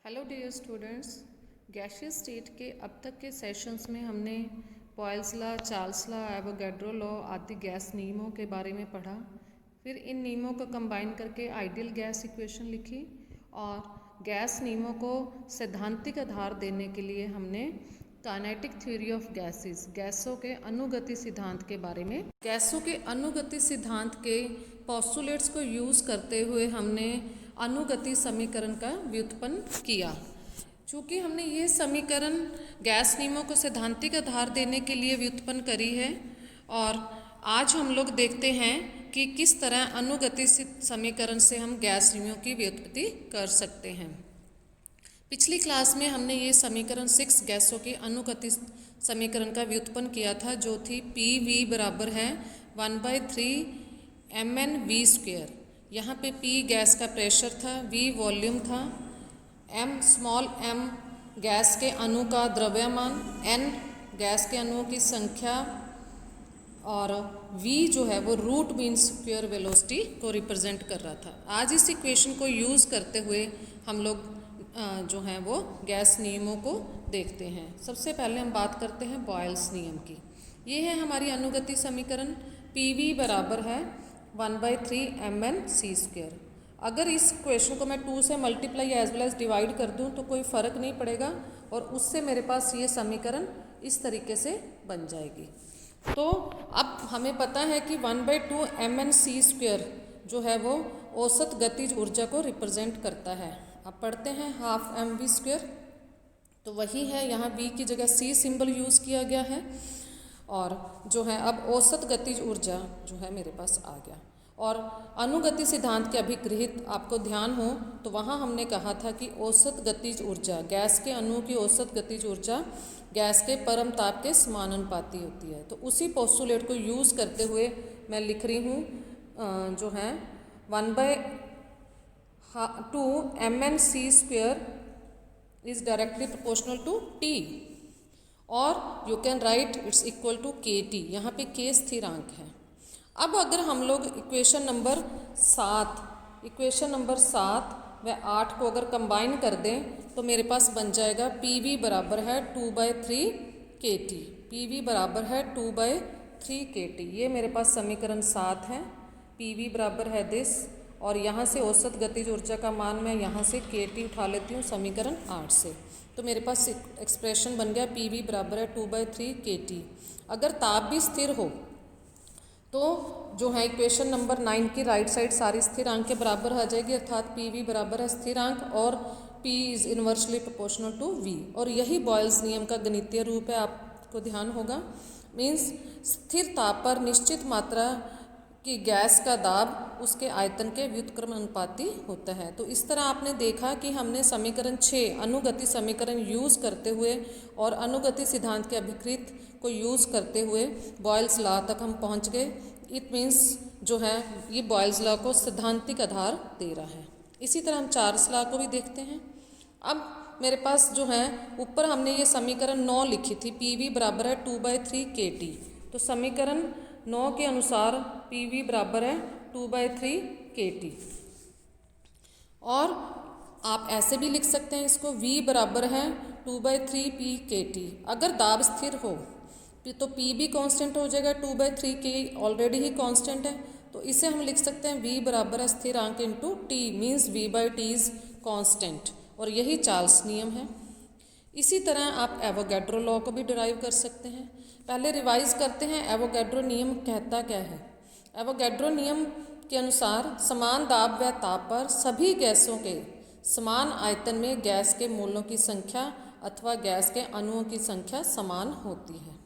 Hello dear students, gaseous state के अब तक के सेशंस में हमने Boyle's law, Charles law, Avogadro law आदि गैस नियमों के बारे में पढ़ा। फिर इन नियमों को कंबाइन करके आइडियल गैस इक्वेशन लिखी और गैस नियमों को सैद्धांतिक आधार देने के लिए हमने काइनेटिक थ्योरी ऑफ गैसेस, गैसों के अनुगति सिद्धांत के बारे में, गैसों के अनुगति सिद्धांत के पोस्टुलेट्स को यूज़ करते हुए हमने अनुगति समीकरण का व्युत्पन्न किया। चूँकि हमने ये समीकरण गैस नियमों को सैद्धांतिक आधार देने के लिए व्युत्पन्न करी है और आज हम लोग देखते हैं कि किस तरह अनुगति समीकरण से हम गैस नियमों की व्युत्पत्ति कर सकते हैं। पिछली क्लास में हमने ये समीकरण 6 गैसों के अनुगति समीकरण का व्युत्पन्न किया था, जो थी PV बराबर है 1/3 mn(v²). यहाँ पे P गैस का प्रेशर था, V वॉल्यूम था, स्मॉल m गैस के अणु का द्रव्यमान, N गैस के अणुओं की संख्या और V जो है वो रूट मीन स्क्वायर वेलोसिटी को रिप्रेजेंट कर रहा था। आज इस इक्वेशन को यूज़ करते हुए हम लोग जो हैं वो गैस नियमों को देखते हैं। सबसे पहले हम बात करते हैं बॉयल्स नियम की। ये है हमारी अनुगति समीकरण, PV बराबर है 1/3 mn(c²). अगर इस क्वेश्चन को मैं 2 से multiply as well as divide कर दूं तो कोई फ़र्क नहीं पड़ेगा और उससे मेरे पास ये समीकरण इस तरीके से बन जाएगी। तो अब हमें पता है कि 1/2 mn(c²) जो है वो औसत गतिज ऊर्जा को रिप्रेजेंट करता है। अब पढ़ते हैं हाफ mv², तो वही है, यहाँ v की जगह c सिंबल यूज़ किया गया है और जो है अब औसत गतिज ऊर्जा जो है मेरे पास आ गया। और अनुगति सिद्धांत के अभिगृहित आपको ध्यान हो तो वहाँ हमने कहा था कि औसत गतिज ऊर्जा, गैस के अणुओं की औसत गतिज ऊर्जा गैस के परम ताप के समानुपाती होती है। तो उसी पोस्टुलेट को यूज़ करते हुए मैं लिख रही हूँ जो है 1/2 mn(c²) is directly proportional to T और you can write it's equal to KT। यहाँ पे K स्थिरांक है। अब अगर हम लोग इक्वेशन नंबर 7 व 8 को अगर कंबाइन कर दें तो मेरे पास बन जाएगा PV बराबर है 2/3 KT। PV बराबर है 2/3 KT। ये मेरे पास समीकरण 7 है। PV बराबर है दिस और यहाँ से औसत गतिज ऊर्जा का मान मैं यहाँ से KT उठा लेती हूँ समीकरण 8 से। तो मेरे पास एक्सप्रेशन बन गया PV बराबर है 2/3 KT। अगर ताप भी स्थिर हो तो जो है इक्वेशन नंबर 9 की राइट साइड सारी स्थिरांक के बराबर आ जाएगी, अर्थात PV बराबर है स्थिरांक और P is inversely proportional to V। और यही बॉयल्स नियम का गणितीय रूप है, आपको ध्यान होगा। मीन्स स्थिर ताप पर निश्चित मात्रा कि गैस का दाब उसके आयतन के व्युत्क्रम अनुपाती होता है। तो इस तरह आपने देखा कि हमने समीकरण 6 अनुगति समीकरण यूज़ करते हुए और अनुगति सिद्धांत के अभिकृत को यूज़ करते हुए बॉयल्स लॉ तक हम पहुंच गए। इट मीन्स जो है ये बॉयल्स लॉ को सैद्धांतिक आधार दे रहा है। इसी तरह हम चार्ल्स लॉ को भी देखते हैं। अब मेरे पास जो है ऊपर हमने ये समीकरण 9 लिखी थी, PV बराबर है 2/3 KT। तो समीकरण 9 के अनुसार PV बराबर है 2/3 KT। और आप ऐसे भी लिख सकते हैं इसको, V बराबर है 2/3 P KT। अगर दाब स्थिर हो तो P भी कांस्टेंट हो जाएगा, 2/3 K ऑलरेडी ही कांस्टेंट है, तो इसे हम लिख सकते हैं V बराबर है स्थिरांक into T, means V/T is constant. और यही चार्ल्स नियम है। इसी तरह आप एवोगैड्रो लॉ को भी डिराइव कर सकते हैं। पहले रिवाइज करते हैं एवोगैड्रो नियम कहता क्या है। एवोगैड्रो नियम के अनुसार समान दाब व ताप पर सभी गैसों के समान आयतन में गैस के मोलों की संख्या अथवा गैस के अणुओं की संख्या समान होती है।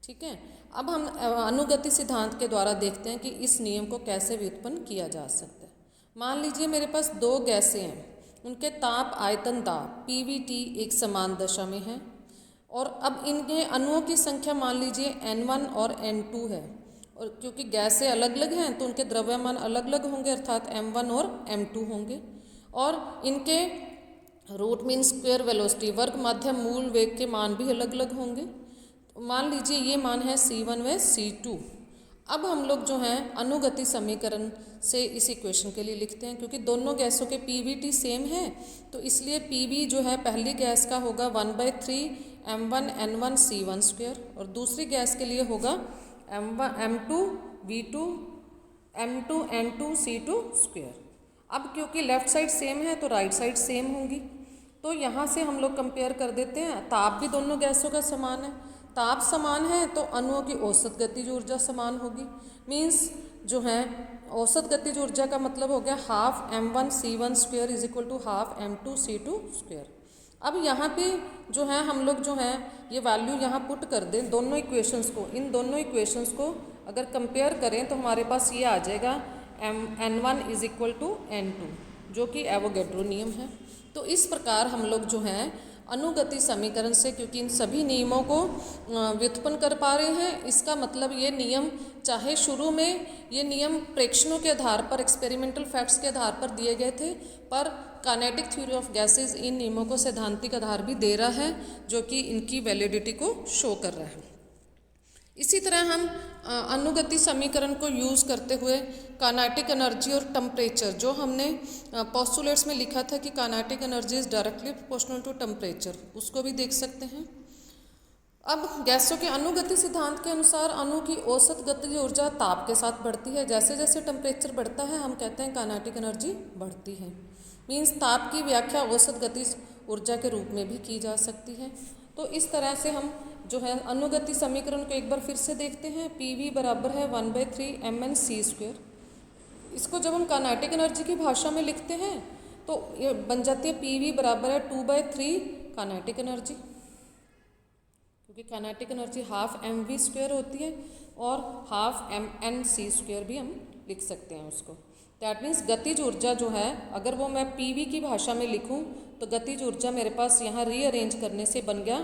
ठीक है, अब हम अनुगति सिद्धांत के द्वारा देखते हैं कि इस नियम को कैसे व्युत्पन्न किया जा सकता है। मान लीजिए मेरे पास दो गैसें हैं, उनके ताप आयतन दाब PVT एक समान दशा में है और अब इनके अणुओं की संख्या मान लीजिए N1 और N2 है। और क्योंकि गैसें अलग अलग हैं तो उनके द्रव्यमान अलग अलग होंगे, अर्थात M1 और M2 होंगे। और इनके रूट मीन स्क्वायर वेलोसिटी, वर्ग माध्यम मूल वेग के मान भी अलग अलग होंगे। मान लीजिए ये मान है C1 व C2। अब हम लोग जो हैं अनुगति समीकरण से इस इक्वेशन के लिए लिखते हैं, क्योंकि दोनों गैसों के PVT सेम है तो इसलिए PV जो है पहली गैस का होगा 1/3 M1N1C1 और दूसरी गैस के लिए होगा M2V2 M2N2C2। अब क्योंकि लेफ्ट साइड सेम है तो राइट साइड सेम होंगी, तो यहाँ से हम लोग कंपेयर कर देते हैं। ताप भी दोनों गैसों का समान है, ताप समान है तो अणुओं की औसत गतिज ऊर्जा समान होगी। मीन्स जो है औसत गतिज ऊर्जा का मतलब हो गया half M1C1² is equal to half M2C2²। अब यहाँ पे जो है हम लोग जो है ये वैल्यू यहाँ पुट कर दें दोनों इक्वेशंस को। इन दोनों इक्वेशंस को अगर कंपेयर करें तो हमारे पास ये आ जाएगा N1 is equal to N2, जो कि एवोगैड्रो नियम है। तो इस प्रकार हम लोग जो हैं अनुगति समीकरण से, क्योंकि इन सभी नियमों को व्युत्पन्न कर पा रहे हैं, इसका मतलब ये नियम चाहे शुरू में ये नियम प्रेक्षणों के आधार पर, एक्सपेरिमेंटल फैक्ट्स के आधार पर दिए गए थे, पर kinetic theory of gases in नियमों को सैद्धांतिक आधार भी दे रहा है, जो कि इनकी वैलिडिटी को शो कर रहा है। इसी तरह हम अनुगति समीकरण को यूज़ करते हुए काइनेटिक एनर्जी और टेम्परेचर, जो हमने पोस्टुलेट्स में लिखा था कि kinetic energy is directly proportional to temperature, उसको भी देख सकते हैं। अब गैसों के अनुगति सिद्धांत के अनुसार अणु की औसत गतिज ऊर्जा ताप के साथ बढ़ती है। जैसे जैसे टेम्परेचर बढ़ता है हम कहते हैं काइनेटिक एनर्जी बढ़ती है। मीन्स ताप की व्याख्या औसत गतिज ऊर्जा के रूप में भी की जा सकती है। तो इस तरह से हम जो है अनुगति समीकरण को एक बार फिर से देखते हैं। PV बराबर है 1/3 MnC²। इसको जब हम काइनेटिक एनर्जी की भाषा में लिखते हैं तो ये बन जाती है PV बराबर है 2/3 काइनेटिक एनर्जी, क्योंकि काइनेटिक एनर्जी हाफ mv² होती है और हाफ MnC² भी हम लिख सकते हैं उसको। दैट मीन्स गतिज ऊर्जा जो है, अगर वो मैं PV की भाषा में लिखूं तो गतिज ऊर्जा मेरे पास यहाँ रीअरेंज करने से बन गया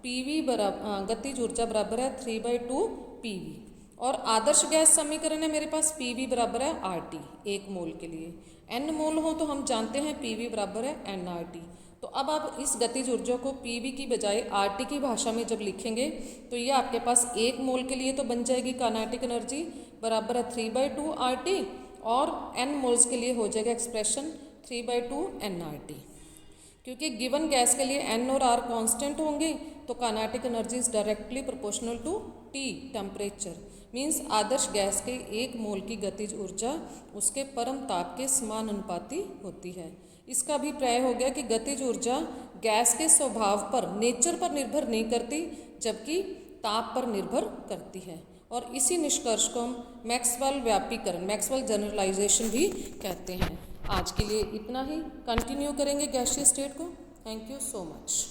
PV बराबर गतिज ऊर्जा बराबर है 3/2 PV। और आदर्श गैस समीकरण है मेरे पास PV बराबर है RT 1 मोल के लिए। N मोल हो तो हम जानते हैं PV बराबर है nRT। तो अब आप इस गतिज ऊर्जा को PV की बजाय RT की भाषा में जब लिखेंगे तो ये आपके पास 1 मोल के लिए तो बन जाएगी काइनेटिक एनर्जी बराबर है 3/2 RT, और N मोल्स के लिए हो जाएगा एक्सप्रेशन 3/2 nRT। क्योंकि गिवन गैस के लिए N और R कांस्टेंट होंगे तो kinetic energy is directly proportional to T temperature. Means आदर्श गैस के 1 मोल की गतिज ऊर्जा उसके परम ताप के समानुपाती होती है। इसका अभिप्राय हो गया कि गतिज ऊर्जा गैस के स्वभाव पर, नेचर पर निर्भर नहीं करती, जबकि ताप पर निर्भर करती है। और इसी निष्कर्ष को हम मैक्सवेल व्यापीकरण, मैक्सवेल जनरलाइजेशन भी कहते हैं। आज के लिए इतना ही, कंटिन्यू करेंगे गैसीय स्टेट को। Thank you so much.